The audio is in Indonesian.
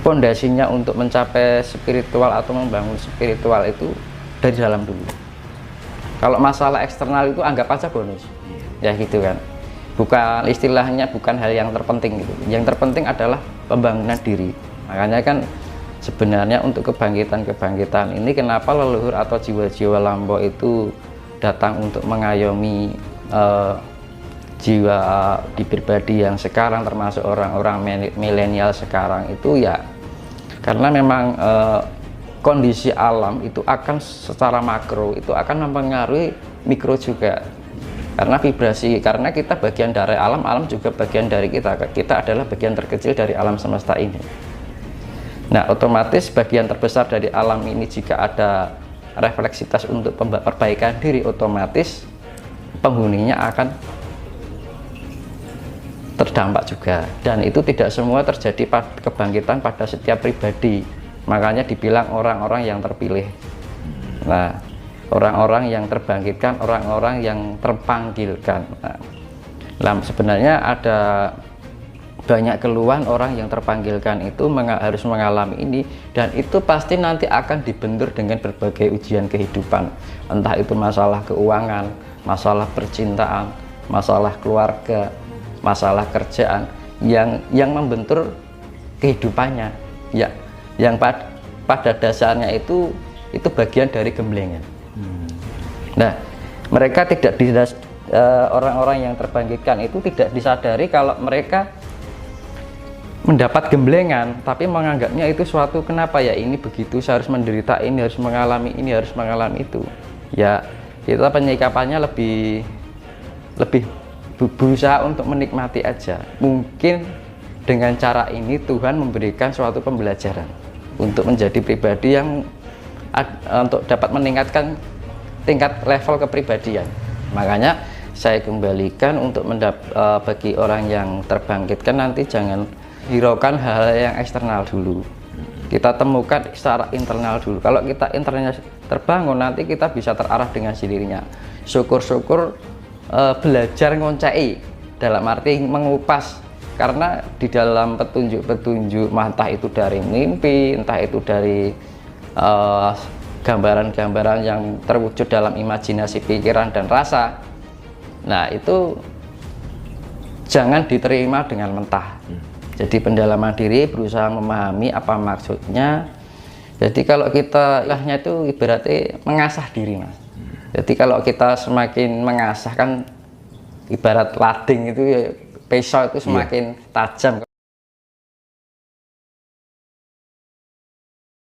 pondasinya untuk mencapai spiritual atau membangun spiritual itu dari dalam dulu. Kalau masalah eksternal itu anggap aja bonus, ya gitu kan. Bukan istilahnya, bukan hal yang terpenting gitu. Yang terpenting adalah pembangunan diri. Makanya kan sebenarnya untuk kebangkitan ini, kenapa leluhur atau jiwa-jiwa lampau itu datang untuk mengayomi jiwa di pribadi yang sekarang, termasuk orang-orang milenial sekarang itu, ya karena memang kondisi alam itu akan secara makro itu akan mempengaruhi mikro juga, karena vibrasi, karena kita bagian dari alam, alam juga bagian dari kita adalah bagian terkecil dari alam semesta ini. Nah, otomatis bagian terbesar dari alam ini jika ada refleksitas untuk perbaikan diri, otomatis penghuninya akan terdampak juga. Dan itu tidak semua terjadi kebangkitan pada setiap pribadi, makanya dibilang orang-orang yang terpilih. Nah, orang-orang yang terbangkitkan, orang-orang yang terpanggilkan. Nah, sebenarnya ada banyak keluhan orang yang terpanggilkan itu harus mengalami ini, dan itu pasti nanti akan dibentur dengan berbagai ujian kehidupan, entah itu masalah keuangan, masalah percintaan, masalah keluarga, masalah kerjaan yang membentur kehidupannya, ya, yang pada dasarnya itu bagian dari gemblengan. Nah, mereka tidak orang-orang yang terbangkitkan itu tidak disadari kalau mereka mendapat gemblengan, tapi menganggapnya itu suatu, kenapa ya ini begitu, saya harus menderita ini, harus mengalami ini, harus mengalami itu. Ya, kita penyikapannya lebih berusaha untuk menikmati aja. Mungkin dengan cara ini Tuhan memberikan suatu pembelajaran untuk menjadi pribadi yang untuk dapat meningkatkan tingkat level kepribadian. Makanya saya kembalikan untuk bagi orang yang terbangkitkan, nanti jangan hiraukan hal yang eksternal dulu, kita temukan secara internal dulu. Kalau kita internalnya terbangun, nanti kita bisa terarah dengan sendirinya. Syukur-syukur belajar ngoncai, dalam arti mengupas, karena di dalam petunjuk-petunjuk, entah itu dari mimpi, entah itu dari gambaran-gambaran yang terwujud dalam imajinasi pikiran dan rasa, nah itu jangan diterima dengan mentah. Jadi pendalaman diri, berusaha memahami apa maksudnya. Jadi kalau kita lahnya itu ibaratnya mengasah diri, Mas. Jadi kalau kita semakin mengasah, kan ibarat lading itu ya, pisau itu semakin tajam.